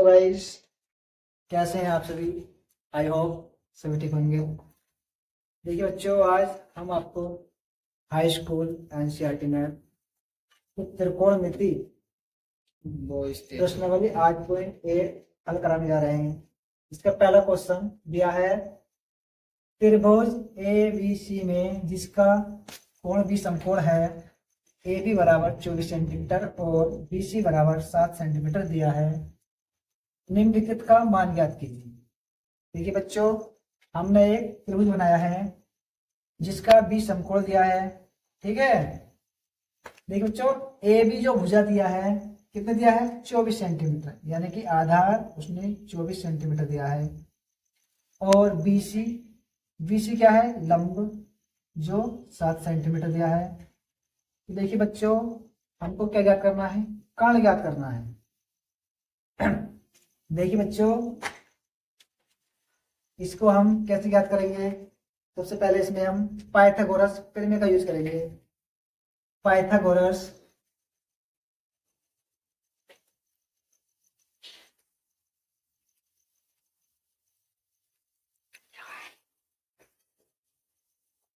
Guys, कैसे हैं आप सभी। आई होप सभी ठीक होंगे। देखिए बच्चों, आज हम आपको हाई स्कूल एनसीईआरटी में त्रिकोणमिति प्रश्नावली 8.8 हल कराने जा रहे हैं। इसका पहला क्वेश्चन दिया है, त्रिभुज ए बी सी में जिसका कोण भी समकोण है, ए बी बराबर 24 सेंटीमीटर और बी सी बराबर 7 सेंटीमीटर दिया है, निम्नलिखित का मान ज्ञात कीजिए। देखिए बच्चों, हमने एक त्रिभुज बनाया है जिसका बी समकोण दिया है, ठीक है। देखिए बच्चों, ए बी जो भुजा दिया है कितना दिया है, 24 सेंटीमीटर, यानी कि आधार उसने 24 सेंटीमीटर दिया है। और बी सी क्या है, लंब, जो 7 सेंटीमीटर दिया है। तो देखिए बच्चों, हमको क्या ज्ञात करना है, कर्ण ज्ञात करना है। देखिए बच्चों, इसको हम कैसे ज्ञात करेंगे। सबसे पहले इसमें हम पाइथागोरस प्रमेय का यूज करेंगे। पाइथागोरस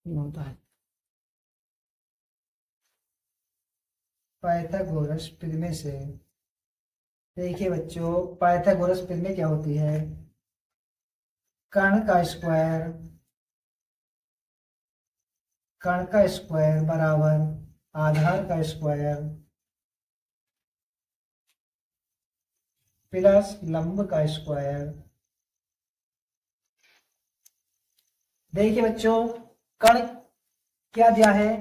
होता है, पाइथागोरस प्रमेय से। देखिए बच्चों, पाइथागोरस प्रमेय क्या होती है, कर्ण का स्क्वायर बराबर आधार का स्क्वायर प्लस लंब का स्क्वायर। देखिए बच्चों, कर्ण क्या दिया है,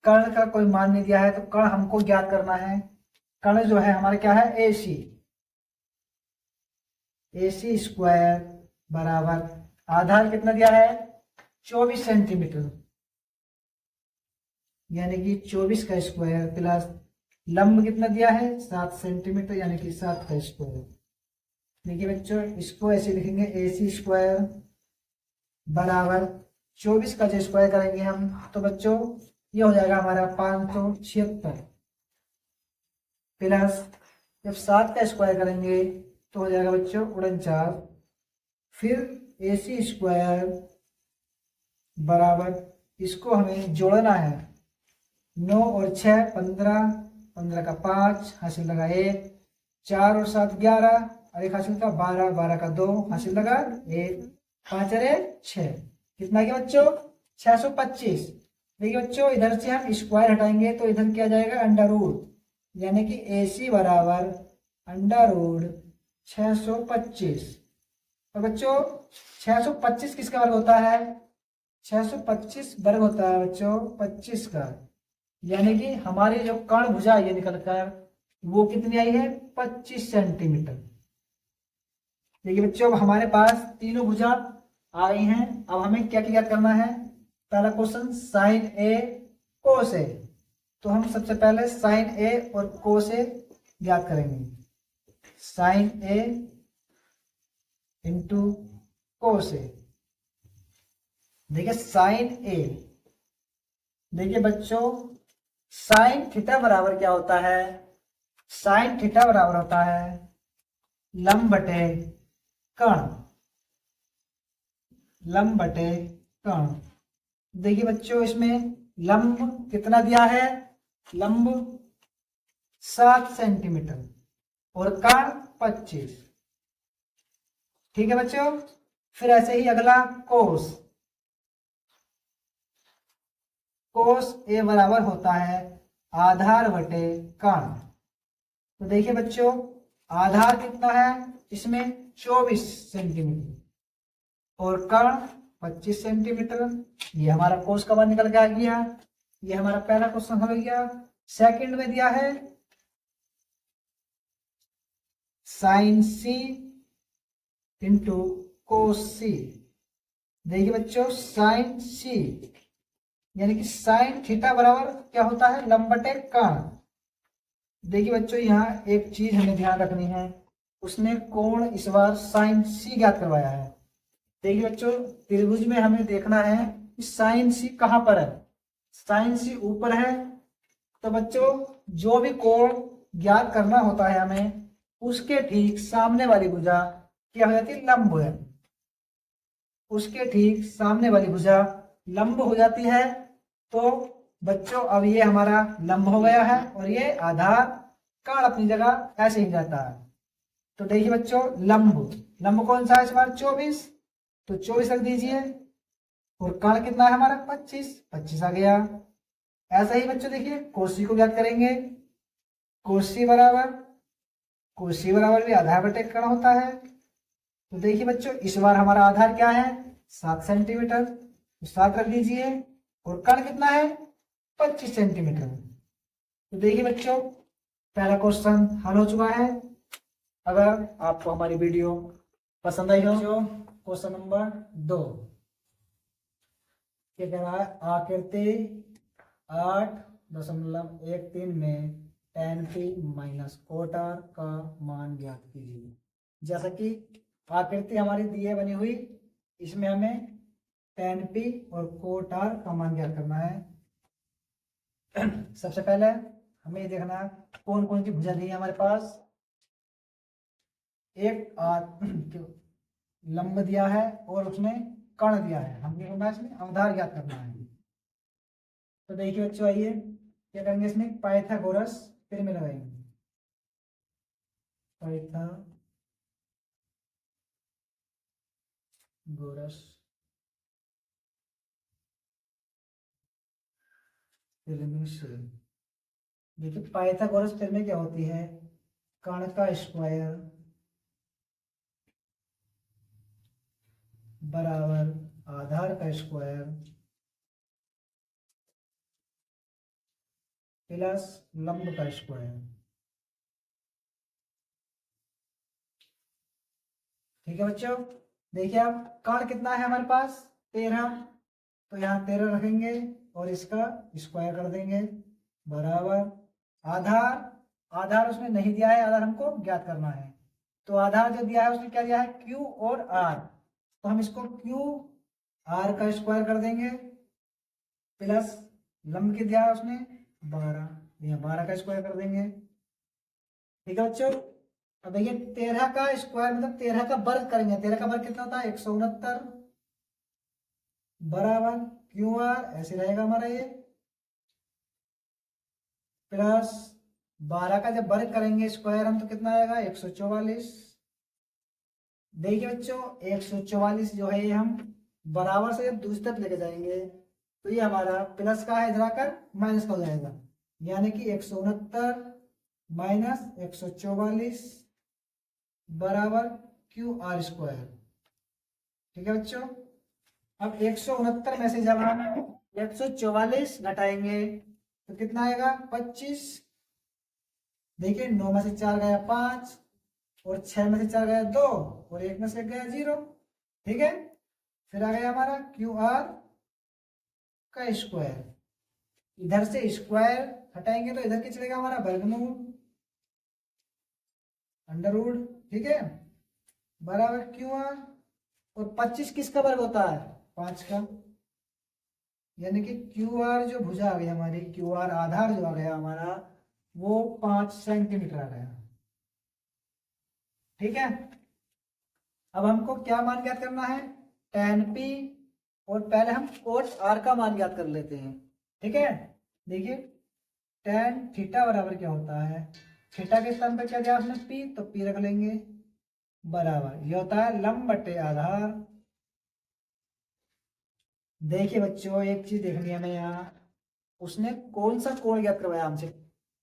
कर्ण का कोई मान नहीं दिया है, तो कर्ण हमको ज्ञात करना है। कर्ण जो है हमारा क्या है, AC स्क्वायर बराबर आधार कितना दिया है, 24 सेंटीमीटर, यानी कि 24 का स्क्वायर प्लस लंब कितना दिया है, 7 सेंटीमीटर, यानी कि 7 का स्क्वायर। देखिए बच्चों, इसको ऐसे लिखेंगे, AC स्क्वायर बराबर 24 का जो स्क्वायर करेंगे हम, तो बच्चों ये हो जाएगा हमारा 576 प्लस जब 7 का स्क्वायर करेंगे तो हो जाएगा बच्चों 49। फिर AC स्क्वायर बराबर, इसको हमें जोड़ना है, 9 और 6 15, 15 का 5 हासिल लगा 1, 4 और 7 11 और 1 हासिल का 12, 12 का 2 हासिल लगा 1, 5 अरे 6, कितना गया बच्चों, 625। देखिए बच्चों, इधर से हम स्क्वायर हटाएंगे तो इधर क्या जाएगा, अंडर रूट, यानी कि AC बराबर अंडर रूट 625। और बच्चों 625 किसका वर्ग होता है, 625 वर्ग होता है बच्चों 25 का, यानी कि हमारी जो कर्ण भुजा ये निकल कर वो कितनी आई है, 25 सेंटीमीटर। देखिए बच्चों, अब हमारे पास तीनों भुजा आई हैं। अब हमें क्या क्या करना है, पहला क्वेश्चन साइन ए कोस ए, तो हम सबसे पहले साइन ए और कोस ए ज्ञात करेंगे। साइन ए इंटू कोस ए। देखिए साइन ए, देखिए बच्चों, साइन थीटा बराबर क्या होता है, साइन थीटा बराबर होता है लंब बटे कर्ण, लंब बटे कर्ण। देखिए बच्चों, इसमें लंब कितना दिया है, लंब 7 सेंटीमीटर और कर्ण 25, ठीक है बच्चों। फिर ऐसे ही अगला कोस, कोस ए बराबर होता है आधार बटे कर्ण। तो देखिए बच्चों, आधार कितना है इसमें, 24 सेंटीमीटर और कर्ण 25 सेंटीमीटर। ये हमारा कोस का मान निकल के आ गया। ये हमारा पहला क्वेश्चन हो गया। सेकंड में दिया है साइन सी इंटू कोस सी। देखिए बच्चों, साइन सी यानी कि साइन थीटा बराबर क्या होता है, लंब बटे कर्ण। देखिए बच्चों, यहाँ एक चीज हमें ध्यान रखनी है, उसने कोण इस बार साइन सी ज्ञात करवाया है। देखिए बच्चों, त्रिभुज में हमें देखना है कि साइन सी कहाँ पर है, साइन सी ऊपर है। तो बच्चों, जो भी कोण ज्ञात करना होता है हमें, उसके ठीक सामने वाली भुजा क्या हो जाती है, लंब हो जाती है। उसके ठीक सामने वाली भुजा लंब हो जाती है। तो बच्चों अब ये हमारा लंब हो गया है और ये आधार कण अपनी जगह ऐसे ही जाता है। तो देखिए बच्चों, लंब लंब कौन सा है इस बार, 24, तो 24 रख दीजिए। और कण कितना है हमारा, 25, 25 आ गया। ऐसा ही बच्चों देखिए कोसी को ज्ञात करेंगे। कोसी बराबर भी आधार बटे कण होता है। तो देखिए बच्चों, इस बार हमारा आधार क्या है, 7 सेंटीमीटर, तो 7 रख दीजिए। और कण कितना है, 25 सेंटीमीटर। तो देखिए बच्चों, पहला क्वेश्चन हल हो चुका है। अगर आपको हमारी वीडियो पसंद आई हो, क्वेश्चन नंबर 2 क्या कह रहा है, आकृति 8.13 में tan p minus cot r का मान ज्ञात कीजिए। जैसा कि आकृति हमारी दी है बनी हुई, इसमें हमें tan p और कोट r का मान ज्ञात करना है। सबसे पहले हमें ये देखना है कौन कौन सी भुजा दी है हमारे पास। एक लंब दिया है और उसने कण दिया है, हमने करना है इसमें आधार ज्ञात करना है। तो देखिए बच्चों, आइए क्या करेंगे, इसमें पाइथागोरस फिर में लगाएंगे। पाइथागोरस फिल्म से देखिए, पाइथागोरस फिल्म क्या होती है, कण का स्क्वायर बराबर आधार का स्क्वायर प्लस लंब का स्क्वायर। ठीक है बच्चों, देखिए अब कण कितना है हमारे पास, 13, तो यहाँ 13 रखेंगे और इसका स्क्वायर कर देंगे बराबर आधार। आधार उसमें नहीं दिया है, आधार हमको ज्ञात करना है। तो आधार जो दिया है उसमें क्या दिया है, Q और R, तो हम इसको Q R का स्क्वायर कर देंगे प्लस लंब के दिया है उसने 12, यहाँ 12 का स्क्वायर कर देंगे। ठीक है बच्चों, अब देखिए 13 का स्क्वायर मतलब 13 का वर्ग करेंगे। 13 का वर्ग कितना होता है, 169 बराबर क्यू आर, ऐसे रहेगा हमारा ये, प्लस 12 का जब वर्ग करेंगे स्क्वायर हम तो कितना आएगा, 144। देखिए बच्चों, 144 जो है ये हम बराबर से जब दूसरी तरफ लेके जाएंगे तो ये हमारा प्लस का है, इधर आकर माइनस का हो जाएगा, यानी कि 169 माइनस 144 बराबर क्यू आर स्क्वायर। ठीक है बच्चों, अब 169 में से जब हम 144 घटाएंगे तो कितना आएगा, 25। देखिए 9 में से 4 गया 5 और 6 में से 4 गया 2 और 1 में से 1 गया 0। ठीक है, फिर आ गया हमारा क्यू आर का स्क्वायर। इधर से स्क्वायर हटाएंगे तो इधर क्या चलेगा हमारा, वर्गमूल अंडर रूट। ठीक है, बराबर क्यू आर, और 25 किसका वर्ग होता है, 5 का, यानी कि क्यू आर जो भुजा आ गई हमारी, क्यू आर आधार जो आ गया हमारा वो 5 सेंटीमीटर आ गया। ठीक है, अब हमको क्या मान ज्ञात करना है, tan p, और पहले हम cos r का मान ज्ञात कर लेते हैं। ठीक है, देखिए tan थीटा बराबर क्या होता है, थीटा के स्थान पर क्या दिया आपने, p, तो p रख लेंगे बराबर ये होता है लंब बटे आधार। देखिए बच्चों, एक चीज देखनी है हमें यहाँ, उसने कौन सा कोण ज्ञात करवाया हमसे,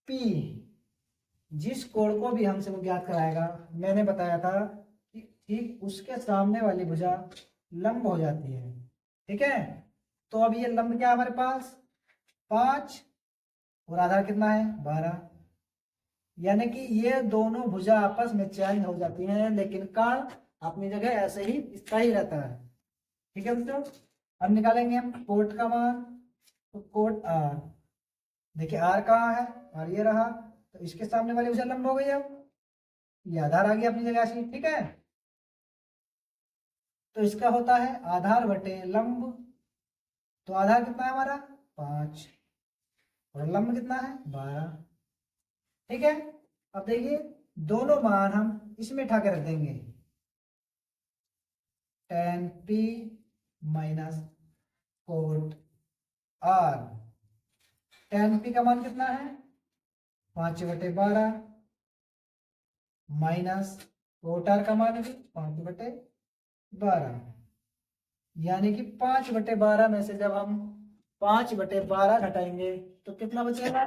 P। जिस कोण को भी हमसे वो ज्ञात कराएगा, मैंने बताया था कि ठीक उसके सामने वाली भुजा लंब हो जाती है। ठीक है, तो अब ये लंब क्या है हमारे पास, 5 और आधार कितना है, 12, यानी कि ये दोनों भुजा आपस में चेंज हो जाती हैं, लेकिन कण अपनी जगह ऐसे ही स्थायी रहता है। ठीक है बच्चों, अब निकालेंगे हम कोट का मान, तो कोट आर, देखिए आर कहाँ है, आर ये रहा, तो इसके सामने वाली भुजा लंब हो गई, अब ये आधार आ गया अपनी जगह से। ठीक है, तो इसका होता है आधार बटे लंब, तो आधार कितना है हमारा, 5 और लंब कितना है, 12। ठीक है, अब देखिए दोनों मान हम इसमें उठा के रख देंगे। tan p minus cot r। tan p का मान कितना है 5/12 माइनस कोट r का मान भी 5/12, यानी कि 5/12 में से जब हम 5/12 घटाएंगे तो कितना बचेगा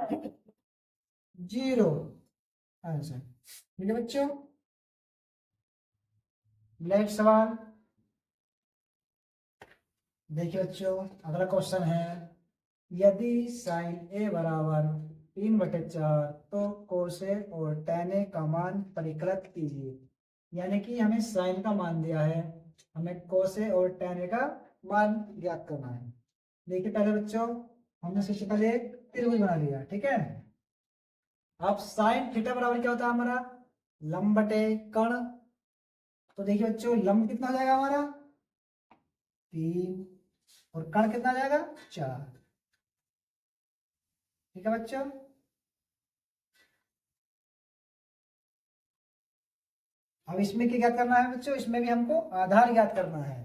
0 आंसर। ठीक है बच्चों, नेक्स्ट सवाल देखिए बच्चों, अगला क्वेश्चन है यदि साइन ए बराबर 3/4 तो कोस ए और tan ए का मान परिकलित कीजिए। यानी कि हमें साइन का मान दिया है, हमें कोस ए और tan ए का मान ज्ञात करना है। देखिए पहले बच्चों, हमने सबसे पहले एक त्रिभुज बना लिया, ठीक है। अब साइन थीटा बराबर क्या होता है हमारा लंब बटे कर्ण। तो देखिए बच्चों, लंब कितना हो जाएगा हमारा 3 और कर्ण कितना आ जाएगा 4। ठीक है बच्चों, अब इसमें क्या ज्ञात करना है बच्चों, इसमें भी हमको आधार ज्ञात करना है।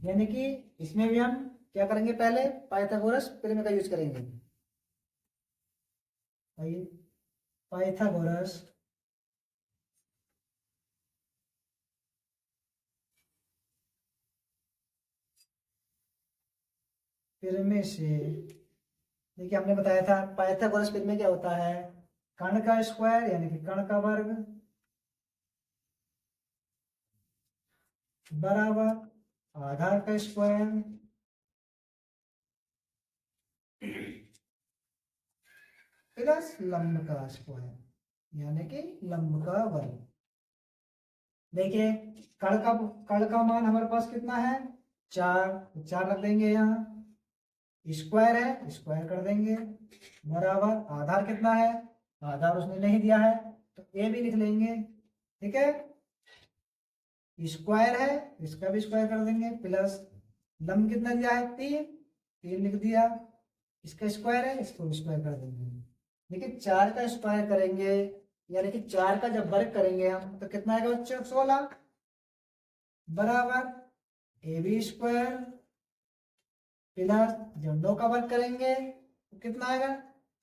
यानी कि इसमें भी हम क्या करेंगे, पहले पाइथागोरस प्रमेय का यूज करेंगे। पाइथागोरस प्रमेय से, देखिए हमने बताया था पाइथागोरस प्रमेय क्या होता है, कर्ण का स्क्वायर यानी कि कर्ण का वर्ग बराबर आधार का स्क्वायर प्लस लंब का स्क्वायर यानी कि लंब का वर्ग। देखिए कर्ण का मान हमारे पास कितना है 4, 4 रख देंगे, यहाँ स्क्वायर है स्क्वायर कर देंगे, बराबर आधार कितना है, आधार उसने नहीं दिया है तो ए भी लिख लेंगे। ठीक है, स्क्वायर है इसका भी स्क्वायर कर देंगे, प्लस लंब कितना दिया है 3, 3 लिख दिया, इसका स्क्वायर है इसको स्क्वायर कर देंगे। देखिए 4 का स्क्वायर करेंगे यानी कि 4 का जब वर्ग करेंगे हम तो कितना आएगा बच्चों 16 बराबर ए बी स्क्वायर प्लस जब 2 का वर्ग करेंगे तो कितना आएगा,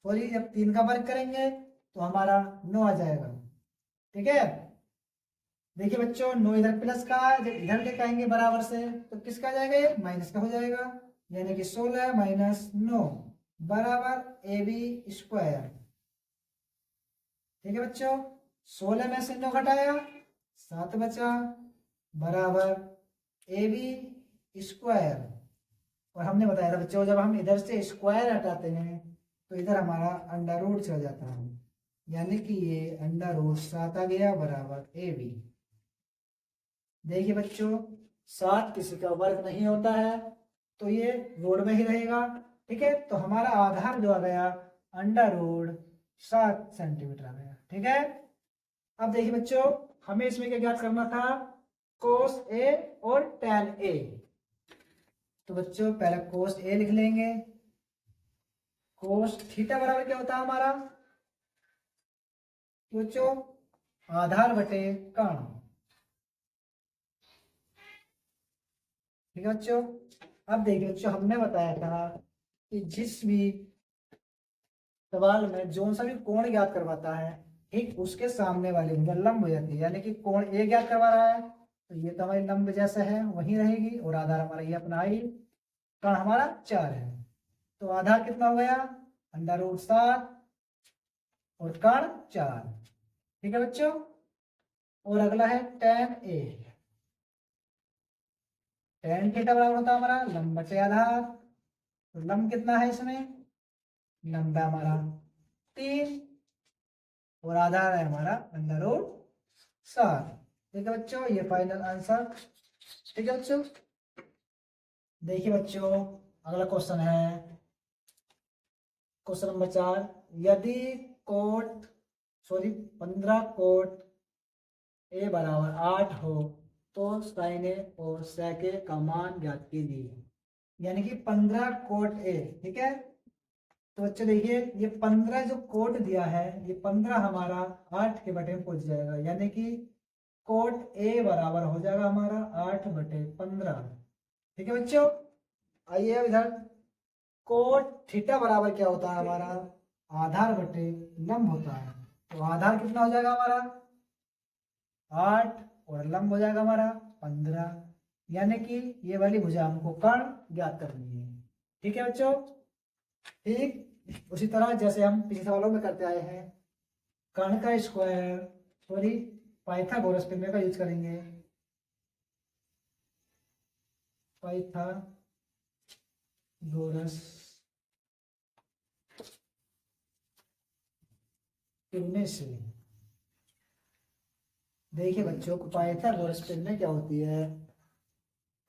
सॉरी जब 3 का वर्ग करेंगे तो हमारा 9 आ जाएगा। ठीक है, देखिए बच्चों 9 इधर प्लस का जब इधर लेके आएंगे बराबर से तो किसका आ जाएगा, ये माइनस का हो जाएगा, यानी कि 16 माइनस 9 बराबर ए बी स्क्वायर। ठीक है बच्चों, 16 में से 9 घटाया 7 बचा बराबर ए बी स्क्वायर। और हमने बताया था बच्चों जब हम इधर से स्क्वायर हटाते हैं तो इधर हमारा अंडर रूट चल जाता है, यानी कि ये अंडर रूट 7 आ गया बराबर ए बी। देखिए बच्चों 7 किसी का वर्ग नहीं होता है तो ये रोड में ही रहेगा। ठीक है, तो हमारा आधार जो आ गया अंडर रूट 7 सेंटीमीटर आ गया। ठीक है, अब देखिए बच्चों हमें इसमें क्या ज्ञात करना था, कोस ए और टैन ए। तो बच्चों पहले कोस ए लिख लेंगे, कोस थीटा बराबर क्या होता है हमारा बच्चों आधार बटे कर्ण। ठीक है बच्चों, अब देखिए बच्चों हमने बताया था कि जिस भी सवाल में जो सा भी कोण ज्ञात करवाता है ठीक उसके सामने वाली भुजा लंब हो जाती है, यानी कि कोण ए ज्ञात करवा रहा है तो ये तो हमारी लंब जैसा है वही रहेगी और आधार हमारा ये अपना आई, कर्ण हमारा 4 है तो आधार कितना हो गया अंडर रूट 7 और कर्ण 4। ठीक है बच्चों, और अगला है tan ए। tan थीटा बराबर होता है हमारा लंब बटे आधार, तो लंब कितना है इसमें, लंब है हमारा 3 और आधार है हमारा अंडर रूट 7। ठीक है बच्चों, ये फाइनल आंसर। ठीक है बच्चों, देखिए बच्चों अगला क्वेश्चन है क्वेश्चन नंबर 4, यदि कोट 15 कोट ए बराबर 8 हो तो साइन ए और सेक ए का मान ज्ञात कीजिए। यानी कि 15 कोट ए, ठीक है तो बच्चे देखिए ये 15 जो कोट दिया है, ये 15 हमारा 8 के बटे में पहुंच जाएगा, यानी कि कोट ए बराबर हो जाएगा हमारा 8/15। ठीक है बच्चों, आइए अब इधर कोट थीटा बराबर क्या होता है हमारा, आधार बटे लंब होता है। तो आधार कितना हो जाएगा हमारा 8 और लंब हो जाएगा हमारा 15, यानी कि ये वाली भुजा हमको कर्ण ज्ञात करनी है। ठीक है बच्चों, ठीक उसी तरह जैसे हम पिछले सवालों में करते आए हैं, कर्ण का स्क्वायर सॉरी पाइथागोरस प्रमेय का यूज करेंगे। पाइथागोरस प्रमेय से देखिए बच्चों, पाइथागोरस प्रमेय क्या होती है,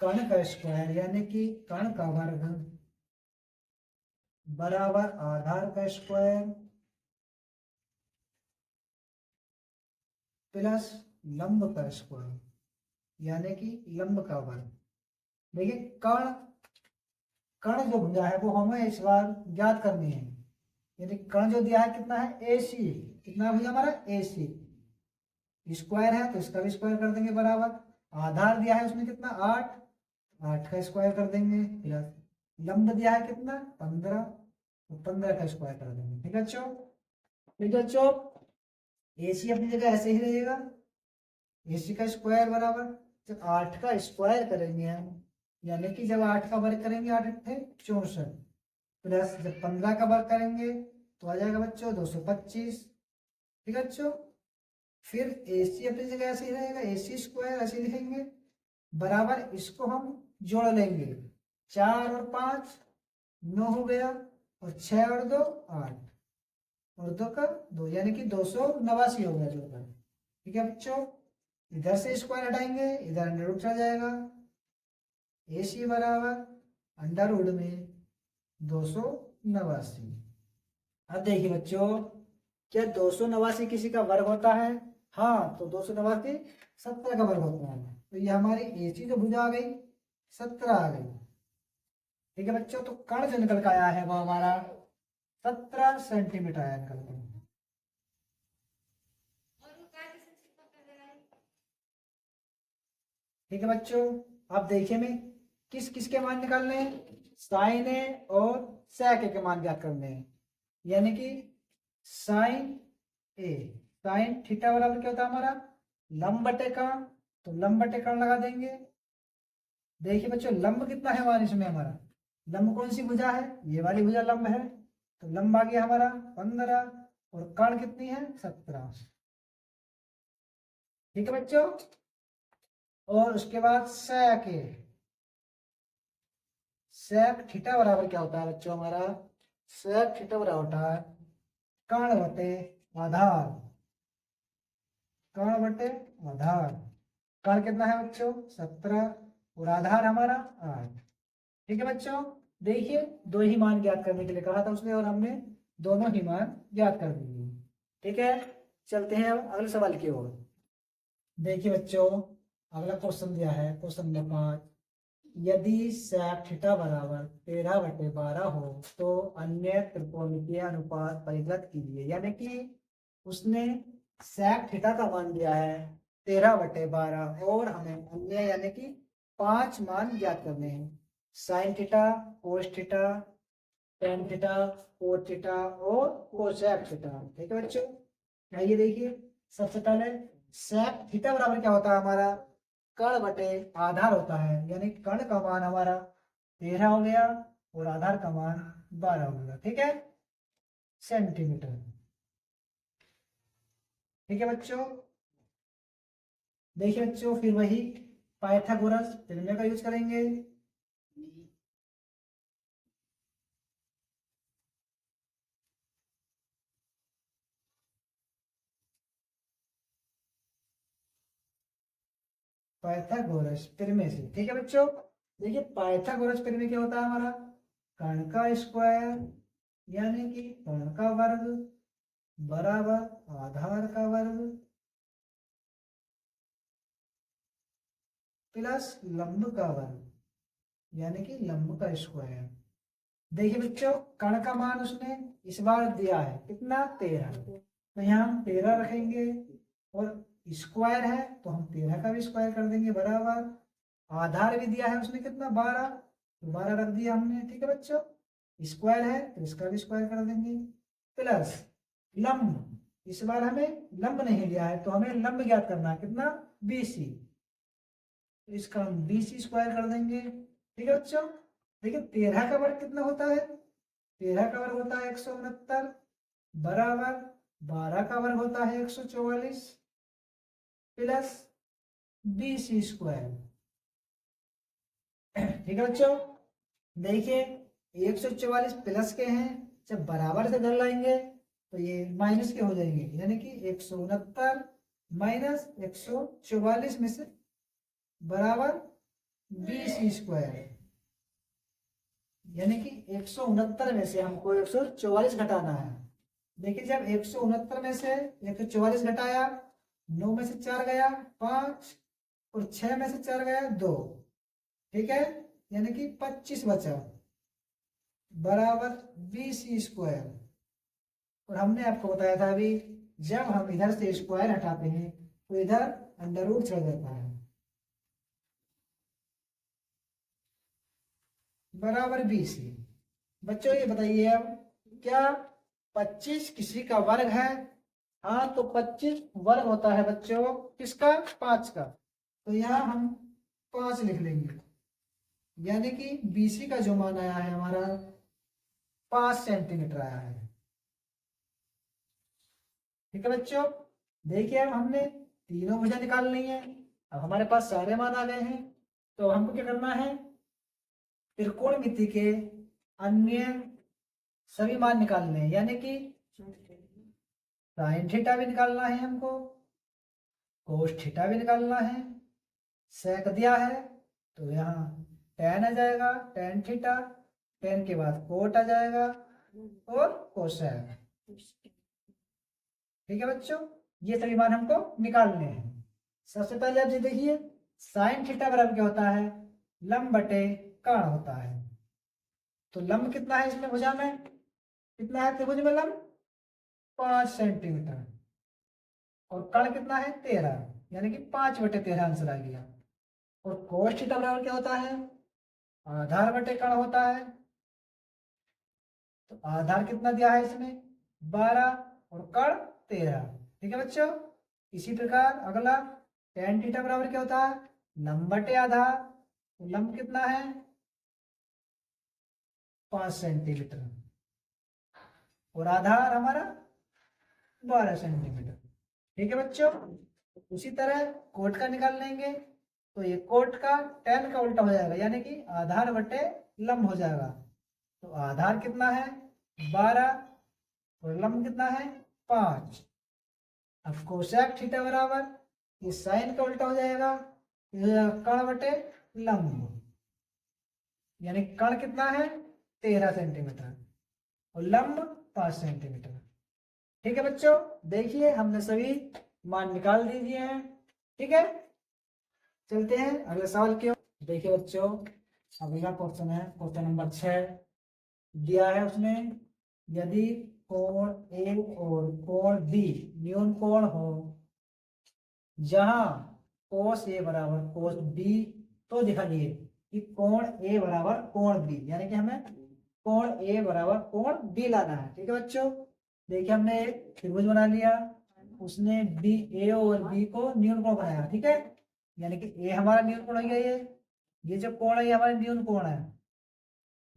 कर्ण का स्क्वायर यानी कि कर्ण का वर्ग बराबर आधार का स्क्वायर प्लस लंब का स्क्वायर यानी कि लंब का वर्ग। देखिए कर्ण कर्ण जो भुजा है वो हमें इस बार ज्ञात करनी है, यानी कर्ण जो दिया है कितना है AC, कितना भुजा हमारा AC, स्क्वायर है तो इसका भी स्क्वायर कर देंगे बराबर, आधार दिया है उसमें कितना 8, 8 का स्क्वायर कर देंगे प्लस लंब दिया है कितना 15, तो 15 का स्क्वायर कर देंगे। ठीक है बच्चों, ठीक है बच्चों, AC अपनी जगह ऐसे ही रहेगा, AC का स्क्वायर बराबर जब 8 का स्क्वायर करेंगे हम, यानी कि जब 8 का वर्ग करेंगे 8 × 64 प्लस जब 15 का वर्ग करेंगे तो आ जाएगा बच्चों 225। ठीक है बच्चों, फिर AC अपनी जगह ऐसे ही रहेगा, AC स्क्वायर ऐसे लिखेंगे बराबर, इसको हम जोड़ लेंगे 4 और 5 9 हो गया, और 6 और 2 8 और 2 का 2, यानी कि 289 हो गया जोड़कर। ठीक है बच्चों, इधर से स्क्वायर हटाएंगे इधर अंडर रूट चला जाएगा, AC बराबर अंडर रूट में 289। अब देखिए बच्चों, क्या 289 किसी का वर्ग होता है, हाँ तो 289 17 का वर्ग होता है, तो ये हमारी AC जो भुजा आ गई 17 आ गई। ठीक है बच्चों, तो कर्ण जो निकल कर आया है वो हमारा 17 सेंटीमीटर आया निकल कर। ठीक है बच्चों, अब देखिए मैं किस किस के मान निकालने हैं, साइन ए और सेक ए के मान ज्ञात करने हैं, यानी कि साइन ए, साइन थीटा बराबर क्या होता है हमारा लंब बटे कर्ण, तो लंब बटे कर्ण लगा देंगे। देखिए बच्चों लंब कितना है हमारे इसमें, हमारा लंब कौन सी भुजा है, ये वाली भुजा लंब है, तो लंब आ गया हमारा 15 और कर्ण कितनी है 17। ठीक है बच्चों, और उसके बाद सेक ए, सेक थीटा बराबर क्या होता है बच्चों हमारा, सेक थीटा बराबर होता है कर्ण बटे आधार, कर्ण बटे आधार, कर्ण कितना है बच्चों 17 और आधार हमारा 8। ठीक है बच्चों, देखिए दो ही मान ज्ञात करने के लिए कहा था उसने और हमने दोनों ही मान ज्ञात कर दिए। ठीक है, चलते हैं अब अगले सवाल की ओर। देखिए बच्चों, अगला क्वेश्चन दिया है क्वेश्चन नंबर 5, यदि sec थीटा बराबर 13/12 हो तो अन्य त्रिकोणमितीय अनुपात परिगत कीजिए, यानी कि उसने sec थीटा का मान दिया है 13/12 और हमें अन्य यानी कि 5 मान ज्ञात करने हैं, sine theta, cos theta, tan theta, cot theta और कोसेक थीटा। ठीक है बच्चों, आइए देखिए, सबसे पहले sec थीटा बराबर क्या होता है हमारा कर्ण बटे आधार होता है, यानी कर्ण का मान हमारा 13 हो गया और आधार का मान 12 हो गया। ठीक है, सेंटीमीटर। ठीक है बच्चों, देखिए बच्चों फिर वही पाइथागोरस प्रमेय का यूज करेंगे। पाइथागोरस प्रमेय से, ठीक है बच्चों, देखिए पाइथागोरस प्रमेय क्या होता है हमारा, कर्ण का स्क्वायर यानी कि कर्ण का वर्ग बराबर आधार का वर्ग प्लस लंब का वर्ग यानी कि लंब का स्क्वायर। देखिए बच्चों, कण का मान उसने इस बार दिया है कितना, 13। तो यहाँ हम 13 रखेंगे, और स्क्वायर है तो हम 13 का भी स्क्वायर कर देंगे बराबर। आधार भी दिया है उसने कितना, 12, तो 12 रख दिया हमने। ठीक है बच्चों, स्क्वायर है तो इसका भी स्क्वायर कर देंगे, प्लस लंब, इस बार हमें लंब नहीं दिया है तो हमें लंब ज्ञात करना है कितना, BC, तो इसका हम BC स्क्वायर कर देंगे। ठीक है बच्चों, देखिए 13 का वर्ग कितना होता है, 13 का वर्ग होता है 169 बराबर 12 का वर्ग होता है 144 प्लस BC स्क्वायर। ठीक है बच्चों, देखिए 144 प्लस के हैं, जब बराबर से घर लाएंगे तो ये माइनस के हो जाएंगे, यानी कि 169 माइनस 144 में से बराबर BC स्क्वायर, यानी कि 169 में से हमको 144 घटाना है। देखिए जब 169 में से 144 घटाया, 9 में से 4 गया 5, और 6 में से 4 गया 2, ठीक है, यानी कि 25 बचा बराबर BC स्क्वायर। और हमने आपको बताया था अभी, जब हम इधर से स्क्वायर हटाते हैं तो इधर अंडर रूट चढ़ जाता है, बराबर BC। बच्चों ये बताइए अब, क्या 25 किसी का वर्ग है? हाँ, तो 25 वर्ग होता है बच्चों किसका, 5 का, तो यहाँ हम 5 लिख लेंगे, यानी कि BC का जो मान आया है हमारा 5 सेंटीमीटर आया है। ठीक है बच्चों, देखिए अब हमने तीनों भुजा निकाल ली है, अब हमारे पास सारे मान आ गए हैं, तो हमको क्या करना है, त्रिकोणमिति के अन्य सभी मान निकालने हैं, यानी कि साइन थीटा भी निकालना है हमको, कोस थीटा भी निकालना है, सेक दिया है तो यहाँ tan आ जाएगा, tan थीटा, tan के बाद कोट आ जाएगा और कोसेक। ठीक है बच्चों, ये सभी मान हमको निकालने हैं। सबसे पहले आप ये देखिए, साइन थीटा बराबर क्या होता है, लंब बटे कर्ण होता है। तो लंब कितना है इसमें भुजा में, कितना है त्रिभुज में लंब, 5 सेंटीमीटर, और कर्ण कितना है 13, यानी कि 5/13 आंसर आ गया। और कोस थीटा बराबर क्या होता है, आधार बटे कर्ण होता है। तो आधार कितना दिया है इसमें, 12, और कर्ण 13। ठीक है बच्चों, इसी प्रकार अगला tan थीटा बराबर क्या होता है, लंब बटे आधार, तो लंब कितना है 5 सेंटीमीटर, और आधार हमारा 12 सेंटीमीटर। ठीक है बच्चों, उसी तरह कोट का निकाल लेंगे, तो ये कोट का tan का उल्टा हो जाएगा, यानी कि आधार बटे लंब हो जाएगा। तो आधार कितना है 12, और लंब कितना है 5। अब कोसेक थीटा बराबर, ये साइन का उल्टा हो जाएगा, कर्ण बटे लंब, यानी कर्ण कितना है 13 सेंटीमीटर, और लंब 5 सेंटीमीटर। ठीक है बच्चों, देखिए हमने सभी मान निकाल दीजिए हैं। ठीक है, चलते हैं अगले सवाल की ओर। देखिए बच्चों, अगला क्वेश्चन है क्वेश्चन नंबर 6, दिया है उसने, यदि कोण ए और कोण बी न्यून कोण हो, जहां कोस ए बराबर कोस बी, तो दिखाइए कि कोण ए बराबर कोण बी, यानी कि हमें कोण ए बराबर कोण बी लाना है। ठीक है बच्चों, देखिए हमने एक त्रिभुज बना लिया, उसने बी, ए और बी को न्यून कोण बनाया। ठीक है, यानी कि ए हमारा न्यून कोण हो गया, ये जो कोण है ये हमारा न्यून कोण है,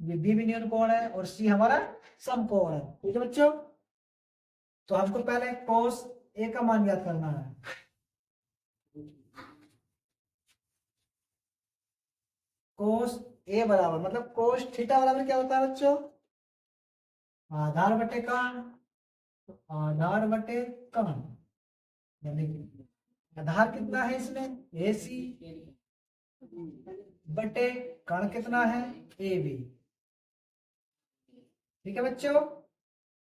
ये बी भी न्यून कोण है, और सी हमारा समकोण है। ठीक है बच्चों, तो हमको पहले कोस ए का मान ज्ञात करना है। कोस ए बराबर मतलब कोस थीटा बराबर क्या होता है बच्चों, आधार बटे कर्ण, तो आधार बटे कर्ण, यानी कि आधार कितना है इसमें AC बटे कर्ण कितना है AB। ठीक है बच्चों,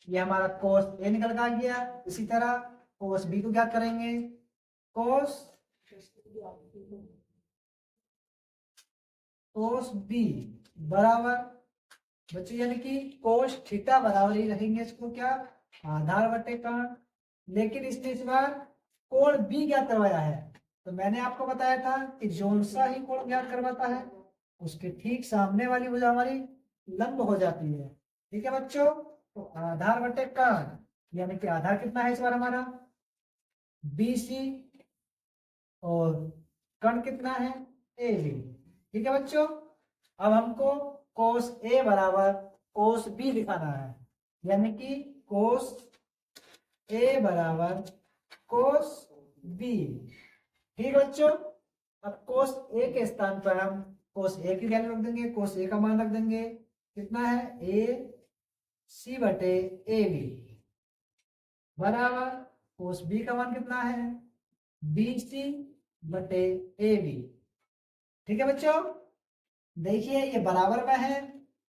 ये हमारा कोस ए निकल का गया। इसी तरह कोस बी को क्या करेंगे, कोस कोस बी बराबर बच्चों यानी कि कोस थीटा बराबर ही रखेंगे इसको क्या, आधार बटे कर्ण। लेकिन इसने इस बार कोण बी ज्ञात करवाया है। तो मैंने आपको बताया था कि जोन सा ही कोण ज्ञात करवाता है, उसके ठीक सामने वाली भुजा हमारी लंब हो जाती है। ठीक है बच्चों, तो आधार बटे कर्ण यानी कि आधार कितना है इस बार हमारा BC, और कर्ण कितना है AB। ठीक है बच्चों, अब हमको कोस A बराबर कोस B दिखाना है, यानी कि कोस A बराबर कोस B। ठीक है बच्चों, अब कोस A के स्थान पर हम कोस A की वैल्यू रख देंगे, कोस A का मान रख देंगे, कितना है AC बटे AB बराबर कोस B का मान कितना है BC बटे AB। ठीक है बच्चों, देखिए ये बराबर में है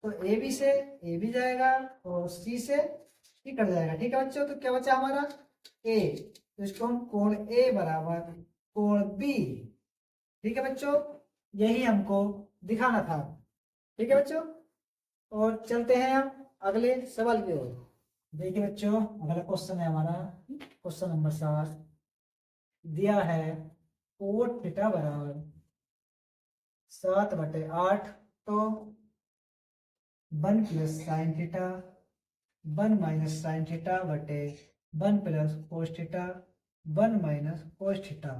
तो AB से AB जाएगा और C से C कट जाएगा। ठीक है बच्चों, तो क्या बचा हमारा A, तो इसको हम कोण A बराबर कोण B। ठीक है बच्चों, यही हमको दिखाना था। ठीक है बच्चों, और चलते हैं हम अगले सवाल की ओर। देखिए बच्चों, अगला क्वेश्चन है हमारा क्वेश्चन नंबर 7। दिया है कोट थीटा बराबर 7/8, तो 1 plus sign theta 1 minus sine theta बटे 1 plus cos theta 1 minus cos theta,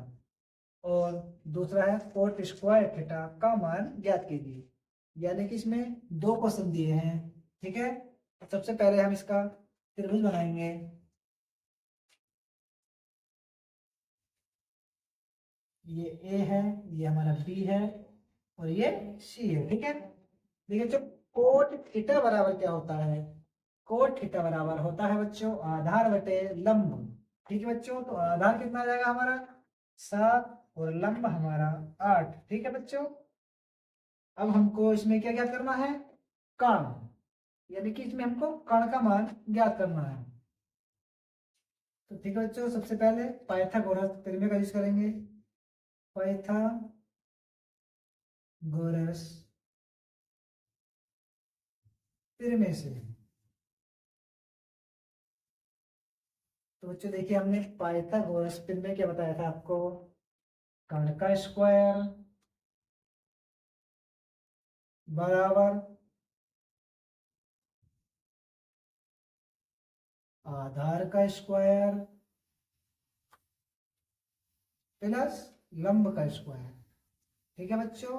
और दूसरा है कोट स्क्वायर थीटा का मान ज्ञात कीजिए। यानी कि इसमें दो क्वेश्चन दिए हैं। ठीक है, तो सबसे पहले हम इसका त्रिभुज बनाएंगे। ये A है, ये हमारा B है, और ये C है। ठीक है, देखिए जो कोट थीटा बराबर क्या होता है, कोट थीटा बराबर होता है बच्चों आधार बटे लंब। ठीक है बच्चों, तो आधार कितना आ जाएगा हमारा 7 और लंब हमारा 8। ठीक है बच्चों, अब हमको इसमें क्या ज्ञात करना है, कर्ण, यानी कि इसमें हमको कर्ण का मान ज्ञात करना है। तो ठीक है बच्चों, सबसे पहले पाइथागोरस प्रमेय का यूज करेंगे। पाइथागोरस प्रमेय से, तो बच्चों देखिए हमने पाइथागोरस प्रमेय क्या बताया था आपको, कर्ण का स्क्वायर बराबर आधार का स्क्वायर प्लस लंब का स्क्वायर। ठीक है बच्चों,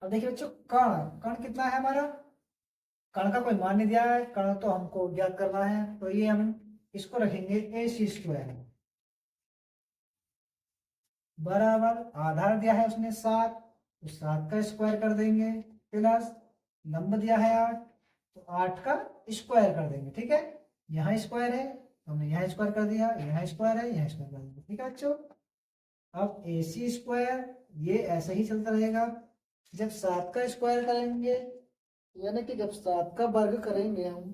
अब देखिए बच्चों कर्ण, कर्ण कितना है हमारा, कर्ण का कोई मान नहीं दिया है, कर्ण तो हमको ज्ञात करना है, तो ये हम इसको रखेंगे AC स्क्वायर बराबर आधार दिया है उसने 7, तो 7 का स्क्वायर कर देंगे, प्लस लंब दिया है 8, तो 8 का स्क्वायर कर देंगे। ठीक है, यहाँ स्क्वायर है तो हमने यहाँ स्क्वायर कर दिया, यहाँ स्क्वायर है यहाँ स्क्वायर कर दिया। ठीक है बच्चों, अब AC स्क्वायर ये ऐसे ही चलता रहेगा, जब 7 का स्क्वायर करेंगे यानी कि जब 7 का वर्ग करेंगे हम,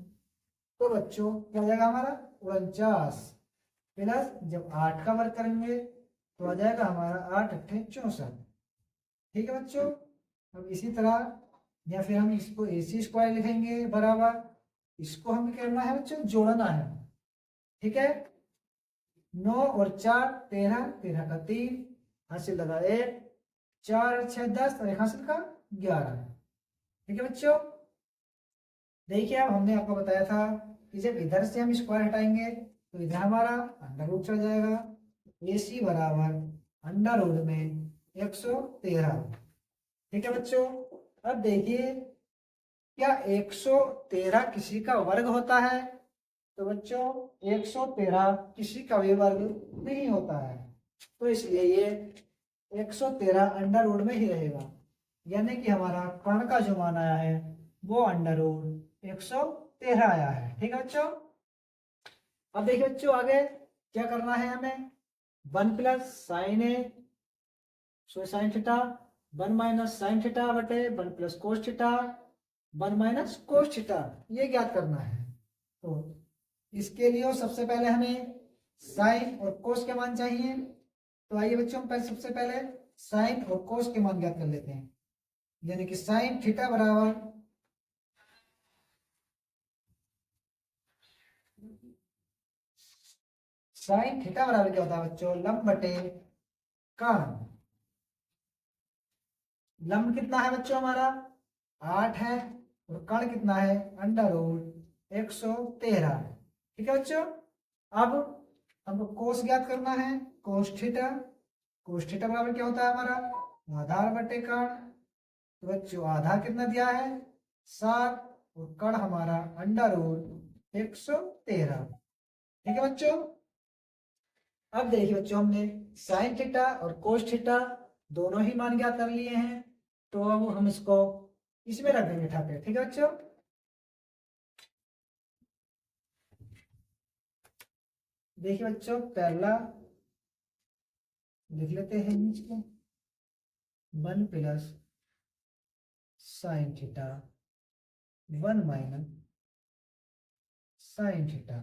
तो बच्चों क्या हो जाएगा हमारा 49, प्लस जब 8 का वर्ग करेंगे तो आ जाएगा हमारा 8 अट्ठे 64। ठीक है बच्चों, अब इसी तरह या फिर हम इसको AC स्क्वायर लिखेंगे बराबर, इसको हमें करना है बच्चों जोड़ना है। ठीक है, 9 और 4 13, 13 का 3, हासिल लगा 1, 4 और 6 10, और एक हासिल का 11। ठीक है बच्चों, देखिए अब हमने आपको बताया था कि जब इधर से हम स्क्वायर हटाएंगे तो इधर हमारा अंडर रूट चल जाएगा, AC बराबर अंडर रूट में 113। ठीक है बच्चों, अब देखिए क्या 113 किसी का वर्ग होता है, तो बच्चों 113 किसी का भी वर्ग नहीं होता है, तो इसलिए ये 113 अंडर रूट में ही रहेगा, यानी कि हमारा कर्ण का जो मान आया है वो अंडर रूट 113 आया है। ठीक है बच्चों, अब देखिए बच्चों आगे क्या करना है हमें, 1 plus sine a sine theta 1 minus sine theta बटे 1 plus cos theta 1 minus cos theta, ये ज्ञात करना है। तो इसके लिए सबसे पहले हमें साइन और कोस के मान चाहिए, तो आइए बच्चों हम सबसे पहले साइन और कोस के मान ज्ञात कर लेते हैं। यानी कि साइन थीटा बराबर क्या होता है बच्चों, लंब बटे कर्ण। लंब कितना है बच्चों हमारा 8 है, और कर्ण कितना है अंडर रूट 113। ठीक है बच्चों। अब हमको कोस ज्ञात करना है, कोस थीटा। कोस थीटा बराबर क्या होता है हमारा आधार बटे कर्ण। तो बच्चों आधा कितना दिया है 7, और कर्ण हमारा अंडर रूट 113। ठीक है बच्चों। अब देखिए बच्चों हमने साइन थीटा और कोस थीटा दोनों ही मान ज्ञात कर लिए हैं, तो अब हम इसको इसमें रख देंगे उठा के। ठीक है बच्चों। देखिए बच्चों पहला लिख लेते हैं इसको 1 plus sign theta 1 minus sine theta.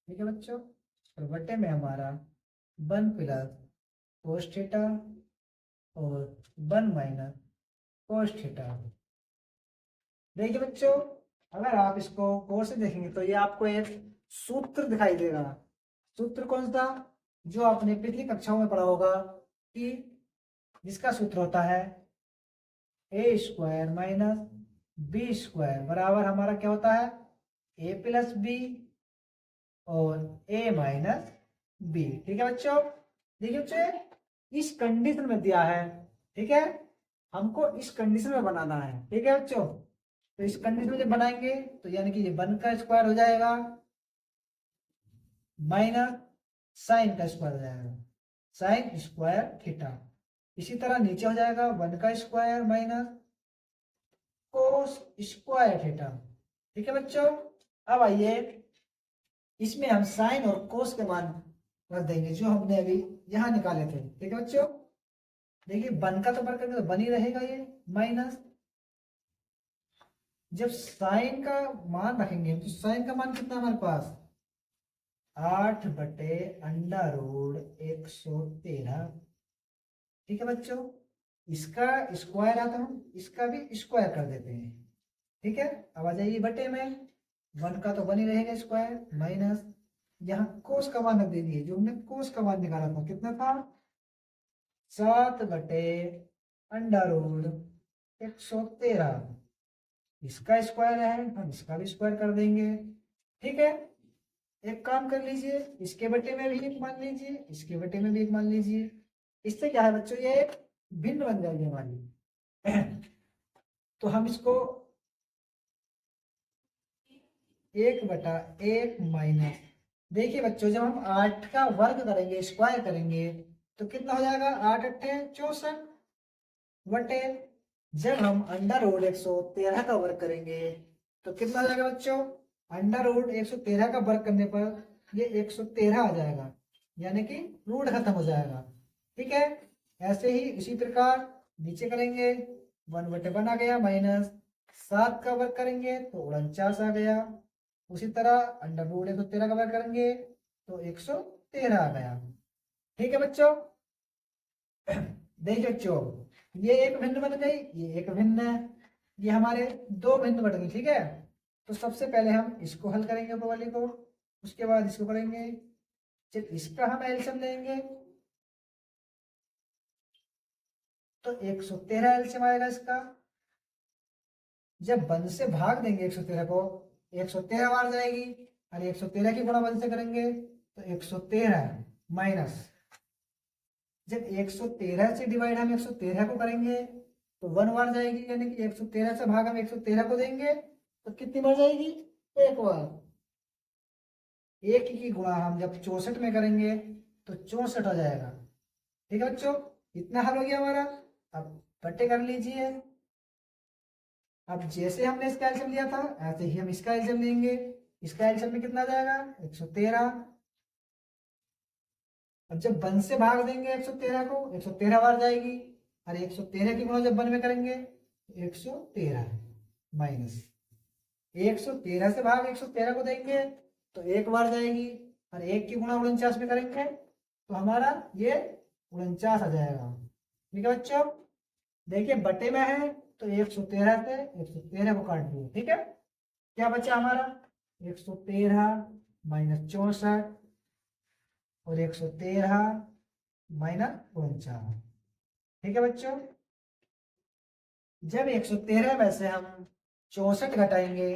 ठीक है बच्चों। और बटे में हमारा 1 प्लस कोस थीटा और 1 माइनस कोस थीटा। देखिए बच्चों अगर आप इसको गौर से देखेंगे तो ये आपको एक सूत्र दिखाई देगा। सूत्र कौन सा, जो आपने पिछली कक्षाओं में पढ़ा होगा, कि जिसका सूत्र होता है ए स्क्वायर माइनस बी स्क्वायर बराबर हमारा क्या होता है ए प्लस बी और ए माइनस बी। ठीक है बच्चों। देखिए बच्चों इस कंडीशन में दिया है, ठीक है, हमको इस कंडीशन में बनाना है। ठीक है बच्चों। तो इस कंडीशन में जब बनाएंगे तो यानी कि ये 1 का स्क्वायर हो जाएगा माइनस साइन का स्क्वायर हो जाएगा साइन स्क्वायर थीटा। इसी तरह नीचे हो जाएगा 1 का square minus cos square theta. ठीक है बच्चों। अब आइए इसमें हम साइन और कोस के मान रख देंगे जो हमने अभी यहाँ निकाले थे। ठीक है बच्चों। देखिए 1 का तो बर करके तो बन ही रहेगा ये माइनस, जब साइन का मान रखेंगे तो साइन का मान कितना हमारे पास 8 बटे अंडर रूट 113। ठीक है बच्चों। इसका स्क्वायर आता हम इसका भी स्क्वायर कर देते हैं। ठीक है। अब आ जाइए बटे में 1 का तो बन ही रहेगा स्क्वायर माइनस यहाँ कोस का मान रख दे दिए, जो हमने कोस का मान निकाला था कितना था 7 बटे अंडर रूट 113। इसका स्क्वायर है हम इसका भी स्क्वायर कर देंगे। ठीक है। एक काम कर लीजिए इसके बटे में भी एक मान लीजिए, इसके बटे में भी एक मान लीजिए। इससे क्या है बच्चों ये एक भिन्न बन जाएगी हमारी। तो हम इसको 1/1 माइनस, देखिए बच्चों जब हम 8 का वर्ग करेंगे स्क्वायर करेंगे तो कितना हो जाएगा 8 अट्ठे 64 बटे, जब हम अंडर रूट 113 का वर्ग करेंगे तो कितना हो जाएगा बच्चों अंडर रूट 113 का वर्ग करने पर ये 113 आ जाएगा, यानी कि रूट खत्म हो जाएगा। ठीक है। ऐसे ही इसी प्रकार नीचे करेंगे 1/1 आ गया माइनस 7 का वर्ग करेंगे तो 49 आ गया। उसी तरह अंडर रूट 113 का वर्ग करेंगे तो 113 आ गया। ठीक है बच्चों। देखिए बच्चों ये एक भिन्न बन गई, ये एक भिन्न है, ये हमारे दो भिन्न बन गई। ठीक है। तो सबसे पहले हम इसको हल करेंगे ऊपर वाले को, उसके बाद इसको करेंगे। जब इसका हम एलसीएम लेंगे तो 113 एलसीएम आएगा इसका। जब 1 से भाग देंगे 113 को 113 बार जाएगी, और 113 की गुणा 1 से करेंगे तो 113 माइनस, जब 113 से डिवाइड हम 113 को करेंगे तो 1 बार जाएगी, यानी कि 113 से भाग हम 113 को देंगे तो कितनी बार जाएगी एक बार। एक की गुणा हम जब 64 में करेंगे तो 64 हो जाएगा। ठीक है बच्चों। इतना हल हो गया हमारा। अब बट्टे कर लीजिए। अब जैसे हमने इसका एलसीएम लिया था ऐसे ही हम इसका एलसीएम लेंगे। इसका एलसीएम में कितना जाएगा 113। अब जब 1 से भाग देंगे 113 को 113 बार जाएगी, और 113 की गुणा जब 1 में करेंगे 113 माइनस 113 से भाग 113 को देंगे तो एक बार जाएगी, और एक की गुणा 49 में करेंगे तो हमारा ये 49 आ जाएगा। ठीक है बच्चों। देखिए बटे में है तो 113 से 113 को काट दिए, ठीक है। क्या बचा हमारा 113 माइनस 64 और 113 माइनस 49, ठीक है बच्चों। जब 113 में से हम 64 घटाएंगे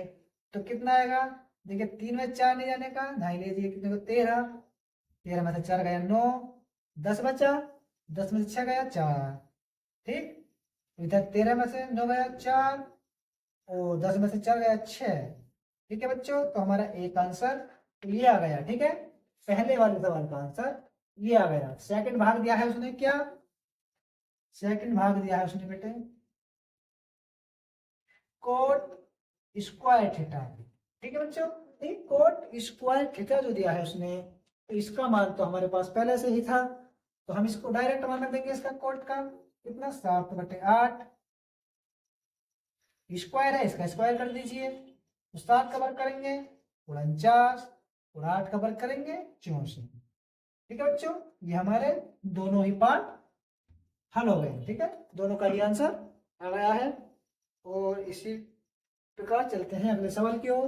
तो कितना आएगा, देखिए 3 में 4 नहीं जाने का, ढाई लीजिए, कितने को 13, 13 में से 4 गया 9, 10 बचा, 10 में से 6 गया 4, ठीक। इधर 13 में से 9 गया 4 और 10 में से 4 गया 6, ठीक है बच्चों। तो हमारा एक आंसर तो ये आ गया, ठीक है। पहले वाले सवाल का आंसर ये आ गया। सेकंड भाग दिया है उसने, क्या सेकंड भाग दिया है उसने बेटे, कोट स्क्वायर थीटा, ठीक है बच्चों। ठीक, कोट स्क्वायर थीटा जो दिया है उसने, तो इसका मान तो हमारे पास पहले से ही था, तो हम इसको डायरेक्ट मान रख देंगे इसका कोट का, कितना 7/8 स्क्वायर है, इसका स्क्वायर कर दीजिए, तो 7 का वर्ग करेंगे 49 और 8 का वर्ग करेंगे 64, ठीक है बच्चों। ये हमारे दोनों ही पार्ट हल हो गए, ठीक है, दोनों का ही आंसर आ गया है। और इसी प्रकार चलते हैं अगले सवाल की ओर।